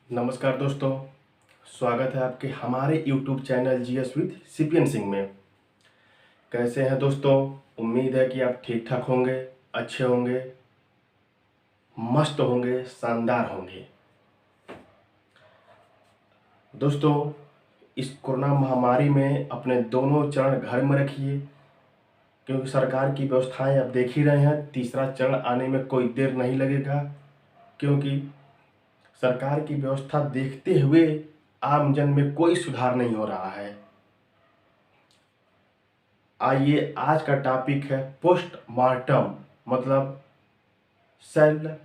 नमस्कार दोस्तों, स्वागत है आपके हमारे YouTube channel GS with CPN Singh में। कैसे हैं दोस्तों? उम्मीद है कि आप ठीक ठाक होंगे, अच्छे होंगे, मस्त होंगे, शानदार होंगे। दोस्तों, इस कोरोना महामारी में अपने दोनों चरण घर में रखिए, क्योंकि सरकार की व्यवस्थाएं आप देख ही रहे हैं। तीसरा चरण आने में कोई देर नहीं लगेगा, क्योंकि सरकार की व्यवस्था देखते हुए आम जन में कोई सुधार नहीं हो रहा है। आइए, आज का टॉपिक है पोस्टमार्टम, मतलब शल्य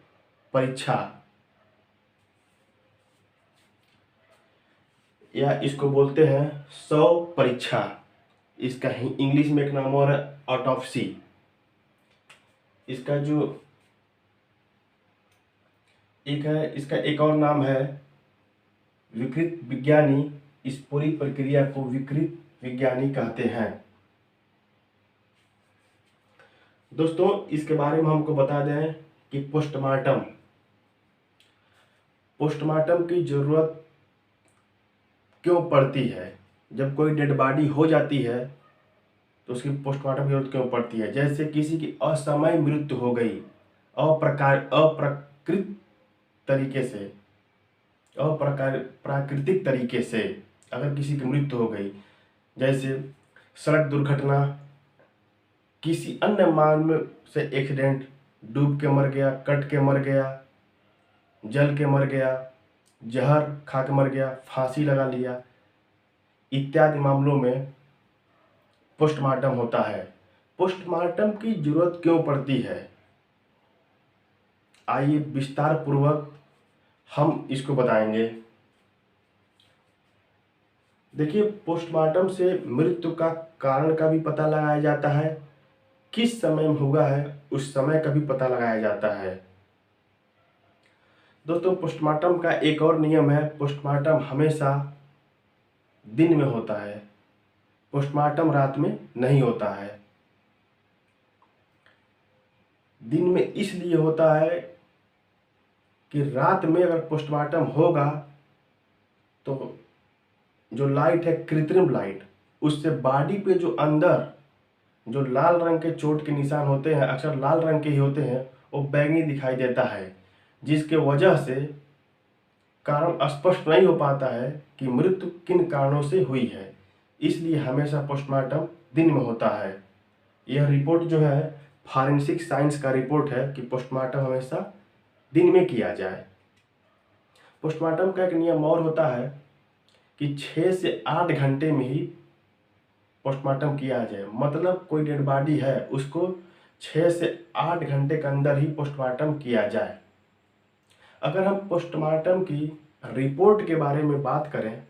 परीक्षा, या इसको बोलते हैं शव परीक्षा। इसका ही इंग्लिश में एक नाम और है ऑटोप्सी। इसका जो एक है, इसका एक और नाम है विकृत विज्ञानी। इस पूरी प्रक्रिया को विकृत विज्ञानी कहते हैं। दोस्तों, इसके बारे में हमको बता दें कि पोस्टमार्टम की जरूरत क्यों पड़ती है। जब कोई डेड बॉडी हो जाती है तो उसकी पोस्टमार्टम की जरूरत क्यों पड़ती है। जैसे किसी की असमय मृत्यु हो गई, अप्राकृतिक तरीके से, प्राकृतिक तरीके से अगर किसी की मृत्यु हो गई, जैसे सड़क दुर्घटना, किसी अन्य माध्यम से एक्सीडेंट, डूब के मर गया, कट के मर गया, जल के मर गया, जहर खा के मर गया, फांसी लगा लिया, इत्यादि मामलों में पोस्टमार्टम होता है। पोस्टमार्टम की जरूरत क्यों पड़ती है, आइए विस्तार पूर्वक हम इसको बताएंगे। देखिए, पोस्टमार्टम से मृत्यु का कारण का भी पता लगाया जाता है, किस समय में हुआ है उस समय का भी पता लगाया जाता है। दोस्तों, पोस्टमार्टम का एक और नियम है, पोस्टमार्टम हमेशा दिन में होता है, पोस्टमार्टम रात में नहीं होता है। दिन में इसलिए होता है कि रात में अगर पोस्टमार्टम होगा तो जो लाइट है, कृत्रिम लाइट, उससे बॉडी पे जो अंदर जो लाल रंग के चोट के निशान होते हैं, अक्सर लाल रंग के ही होते हैं, वो बैंगनी दिखाई देता है, जिसके वजह से कारण स्पष्ट नहीं हो पाता है कि मृत्यु किन कारणों से हुई है। इसलिए हमेशा पोस्टमार्टम दिन में होता है। यह रिपोर्ट जो है फॉरेंसिक साइंस का रिपोर्ट है कि पोस्टमार्टम हमेशा दिन में किया जाए। पोस्टमार्टम का एक नियम और होता है कि 6 से 8 घंटे में ही पोस्टमार्टम किया जाए। मतलब कोई डेड बॉडी है, उसको 6 से 8 घंटे के अंदर ही पोस्टमार्टम किया जाए। अगर हम पोस्टमार्टम की रिपोर्ट के बारे में बात करें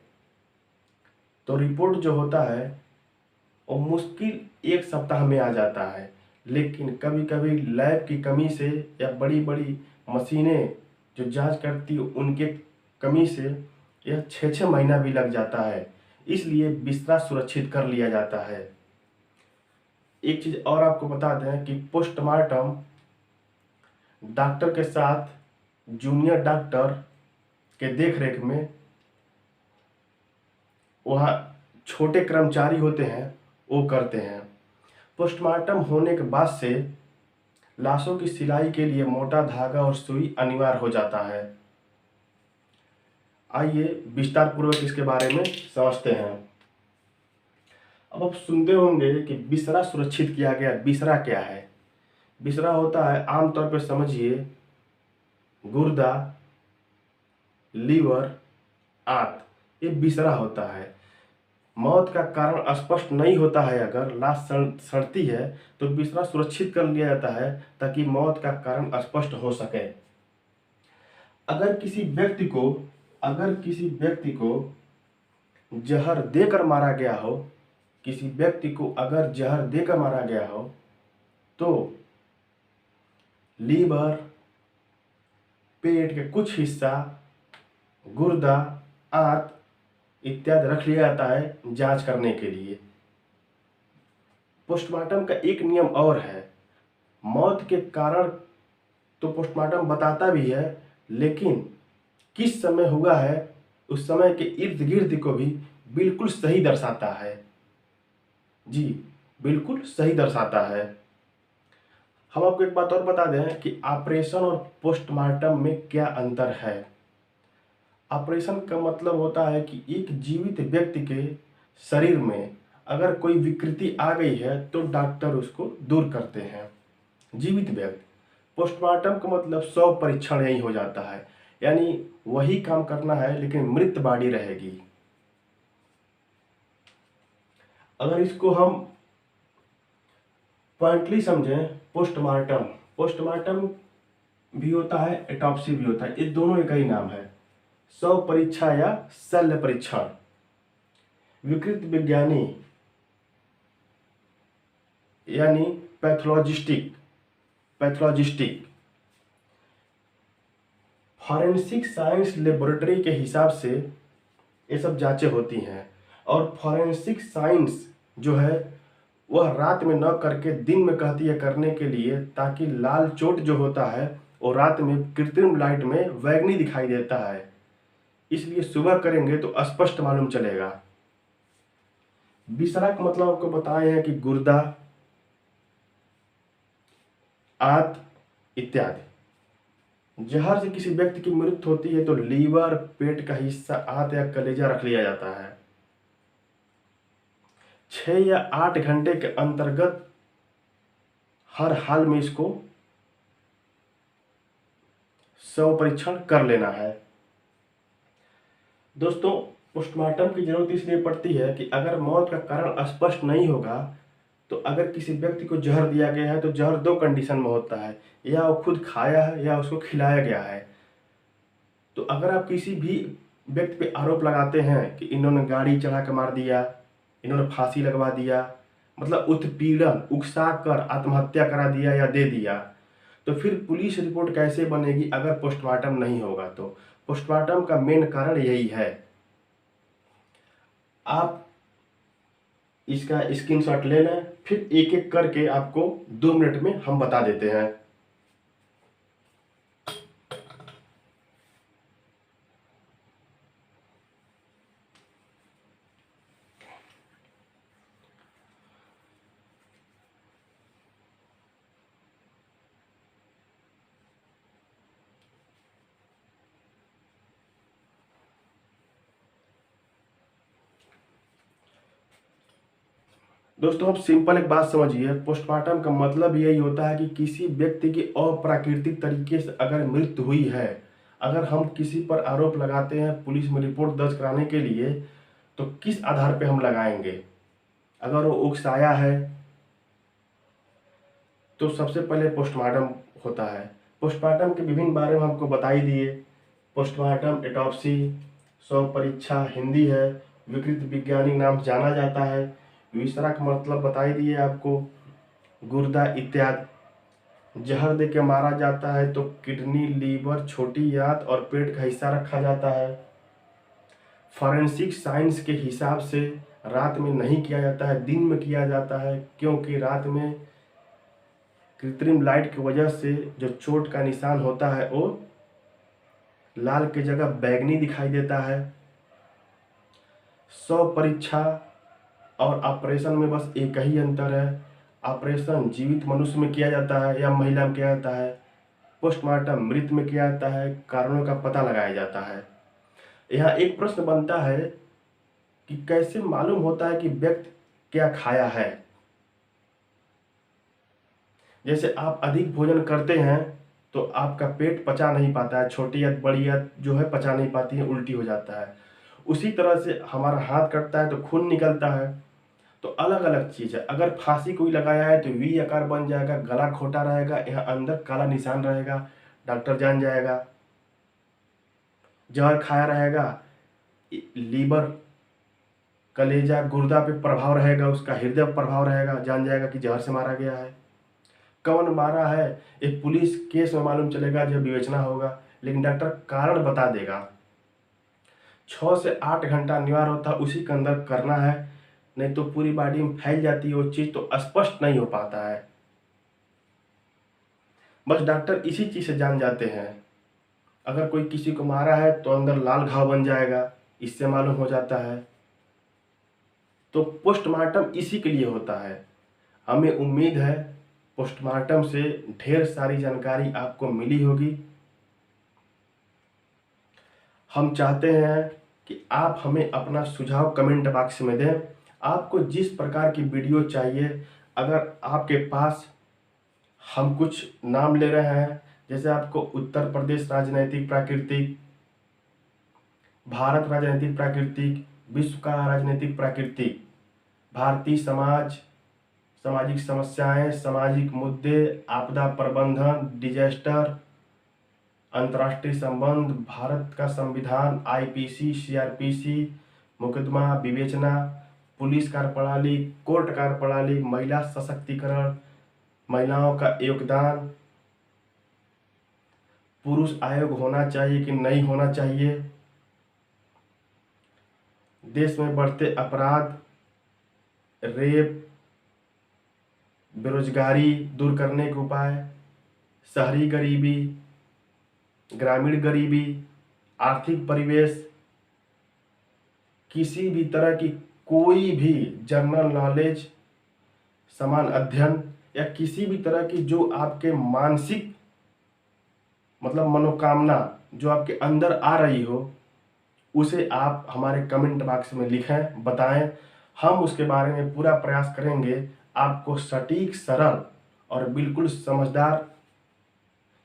तो रिपोर्ट जो होता है वो मुश्किल 1 सप्ताह में आ जाता है, लेकिन कभी कभी लैब की कमी से या बड़ी बड़ी मशीनें जो जांच करती है उनके कमी से यह 6-6 महीना भी लग जाता है। इसलिए बिस्तरा सुरक्षित कर लिया जाता है। एक चीज़ और आपको बता दें कि पोस्टमार्टम डॉक्टर के साथ जूनियर डॉक्टर के देखरेख में, वहाँ छोटे कर्मचारी होते हैं, वो करते हैं। पोस्टमार्टम होने के बाद से लाशों की सिलाई के लिए मोटा धागा और सुई अनिवार्य हो जाता है। आइए विस्तार पूर्वक इसके बारे में समझते हैं। अब आप सुनते होंगे कि बिस्तरा सुरक्षित किया गया। बिस्तरा क्या है? बिस्तरा होता है, आमतौर पर समझिए, गुर्दा, लीवर, आंत, ये बिस्तरा होता है। मौत का कारण स्पष्ट नहीं होता है, अगर लाश सड़ती है तो बिस्तरा सुरक्षित कर लिया जाता है ताकि मौत का कारण स्पष्ट हो सके। अगर किसी व्यक्ति को जहर देकर मारा गया हो, किसी व्यक्ति को अगर जहर देकर मारा गया हो तो लीवर, पेट के कुछ हिस्सा, गुर्दा, आंत इत्यादि रख लिया जाता है जांच करने के लिए। पोस्टमार्टम का एक नियम और है, मौत के कारण तो पोस्टमार्टम बताता भी है, लेकिन किस समय हुआ है उस समय के इर्द गिर्द को भी बिल्कुल सही दर्शाता है। जी, बिल्कुल सही दर्शाता है। हम आपको एक बात और बता दें कि ऑपरेशन और पोस्टमार्टम में क्या अंतर है। ऑपरेशन का मतलब होता है कि एक जीवित व्यक्ति के शरीर में अगर कोई विकृति आ गई है तो डॉक्टर उसको दूर करते हैं, जीवित व्यक्ति। पोस्टमार्टम का मतलब 100 परीक्षण यही हो जाता है, यानी वही काम करना है लेकिन मृत बॉडी रहेगी। अगर इसको हम पॉइंटली समझें, पोस्टमार्टम पोस्टमार्टम भी होता है, एटॉप्सी भी होता है, ये दोनों एक ही नाम है। शव परीक्षा या शल्य परीक्षण। विकृत विज्ञानी यानी पैथोलॉजिस्टिक पैथोलॉजिस्टिक फॉरेंसिक साइंस लेबोरेटरी के हिसाब से ये सब जांचें होती हैं। और फॉरेंसिक साइंस जो है वह रात में न करके दिन में कहती है करने के लिए, ताकि लाल चोट जो होता है वो रात में कृत्रिम लाइट में बैंगनी दिखाई देता है, इसलिए सुबह करेंगे तो स्पष्ट मालूम चलेगा। विसरा का मतलब आपको बताए हैं कि गुर्दा, आंत इत्यादि। जहर से किसी व्यक्ति की मृत्यु होती है तो लीवर, पेट का हिस्सा, आंत या कलेजा रख लिया जाता है। 6 या 8 घंटे के अंतर्गत हर हाल में इसको शव परीक्षण कर लेना है। दोस्तों, पोस्टमार्टम की जरूरत इसलिए पड़ती है कि अगर मौत का कारण स्पष्ट नहीं होगा तो अगर किसी व्यक्ति को जहर दिया गया है तो जहर 2 कंडीशन में होता है, या वो खुद खाया है या उसको खिलाया गया है। तो अगर आप किसी भी व्यक्ति पे आरोप लगाते हैं कि इन्होंने गाड़ी चढ़ा के मार दिया, इन्होंने फांसी लगवा दिया, मतलब उत्पीड़न, उकसा कर आत्महत्या करा दिया या दे दिया, तो फिर पुलिस रिपोर्ट कैसे बनेगी अगर पोस्टमार्टम नहीं होगा। तो पोस्टमार्टम का मेन कारण यही है। आप इसका स्क्रीनशॉट ले लें, फिर एक एक करके आपको 2 मिनट में हम बता देते हैं। दोस्तों, आप सिंपल एक बात समझिए, पोस्टमार्टम का मतलब यही होता है कि किसी व्यक्ति की अप्राकृतिक तरीके से अगर मृत्यु हुई है, अगर हम किसी पर आरोप लगाते हैं पुलिस में रिपोर्ट दर्ज कराने के लिए, तो किस आधार पे हम लगाएंगे। अगर वो उकसाया है तो सबसे पहले पोस्टमार्टम होता है। पोस्टमार्टम के विभिन्न बारे में हमको बता ही दिए। पोस्टमार्टम, एटॉप्सी, शव परीक्षा हिंदी है, विकृत वैज्ञानिक नाम से जाना जाता है। विसरा का मतलब बता ही दिए आपको, गुर्दा इत्यादि। जहर दे के मारा जाता है तो किडनी, लीवर, छोटी आंत और पेट का हिस्सा रखा जाता है। फॉरेंसिक साइंस के हिसाब से रात में नहीं किया जाता है, दिन में किया जाता है, क्योंकि रात में कृत्रिम लाइट की वजह से जो चोट का निशान होता है वो लाल की जगह बैंगनी दिखाई देता है। शव परीक्षा और ऑपरेशन में बस एक ही अंतर है। ऑपरेशन जीवित मनुष्य में किया जाता है या महिला में किया जाता है, पोस्टमार्टम मृत में किया जाता है, कारणों का पता लगाया जाता है। यहाँ एक प्रश्न बनता है कि कैसे मालूम होता है कि व्यक्ति क्या खाया है। जैसे आप अधिक भोजन करते हैं तो आपका पेट पचा नहीं पाता है, छोटी या बड़ी या जो है पचा नहीं पाती है, उल्टी हो जाता है। उसी तरह से हमारा हाथ कटता है तो खून निकलता है। तो अलग अलग चीज़ है। अगर फांसी कोई लगाया है तो वी आकार बन जाएगा, गला खोटा रहेगा, यहाँ अंदर काला निशान रहेगा, डॉक्टर जान जाएगा। जहर खाया रहेगा, लीवर, कलेजा, गुर्दा पे प्रभाव रहेगा, उसका हृदय पर प्रभाव रहेगा, जान जाएगा कि जहर से मारा गया है। कौन मारा है एक पुलिस केस में मालूम चलेगा जब विवेचना होगा, लेकिन डॉक्टर कारण बता देगा। 6 से 8 घंटा अनिवार्य होता है, उसी के अंदर करना है, नहीं तो पूरी बॉडी में फैल जाती है वो चीज़, तो स्पष्ट नहीं हो पाता है। बस डॉक्टर इसी चीज़ से जान जाते हैं। अगर कोई किसी को मारा है तो अंदर लाल घाव बन जाएगा, इससे मालूम हो जाता है। तो पोस्टमार्टम इसी के लिए होता है। हमें उम्मीद है पोस्टमार्टम से ढेर सारी जानकारी आपको मिली होगी। हम चाहते हैं कि आप हमें अपना सुझाव कमेंट बॉक्स में दें। आपको जिस प्रकार की वीडियो चाहिए, अगर आपके पास, हम कुछ नाम ले रहे हैं, जैसे आपको उत्तर प्रदेश राजनीतिक प्राकृतिक, भारत राजनीतिक प्राकृतिक, विश्व का राजनीतिक प्राकृतिक, भारतीय समाज, सामाजिक समस्याएं, सामाजिक मुद्दे, आपदा प्रबंधन, डिजास्टर, अंतर्राष्ट्रीय संबंध, भारत का संविधान, आईपीसी, सीआरपीसी, मुकदमा विवेचना, पुलिस कार्यप्रणाली, कोर्ट कार्यप्रणाली, महिला सशक्तिकरण, महिलाओं का योगदान, पुरुष आयोग होना चाहिए कि नहीं होना चाहिए, देश में बढ़ते अपराध, रेप, बेरोजगारी दूर करने के उपाय, शहरी गरीबी, ग्रामीण गरीबी, आर्थिक परिवेश, किसी भी तरह की कोई भी जनरल नॉलेज, समान अध्ययन, या किसी भी तरह की जो आपके मानसिक मतलब मनोकामना जो आपके अंदर आ रही हो, उसे आप हमारे कमेंट बॉक्स में लिखें, बताएं। हम उसके बारे में पूरा प्रयास करेंगे आपको सटीक, सरल और बिल्कुल समझदार,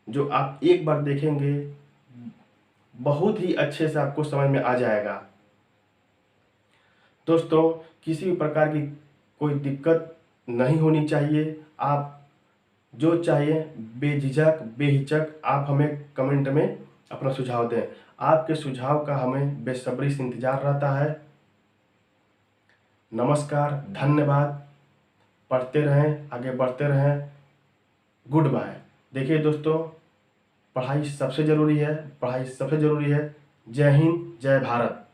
जो आप एक बार देखेंगे बहुत ही अच्छे से आपको समझ में आ जाएगा। दोस्तों, किसी भी प्रकार की कोई दिक्कत नहीं होनी चाहिए। आप जो चाहिए बेझिझक बेहिचक आप हमें कमेंट में अपना सुझाव दें। आपके सुझाव का हमें बेसब्री से इंतजार रहता है। नमस्कार, धन्यवाद। पढ़ते रहें, आगे बढ़ते रहें। Goodbye. देखिए दोस्तों, पढ़ाई सबसे ज़रूरी है, पढ़ाई सबसे ज़रूरी है। जय हिंद, जय भारत।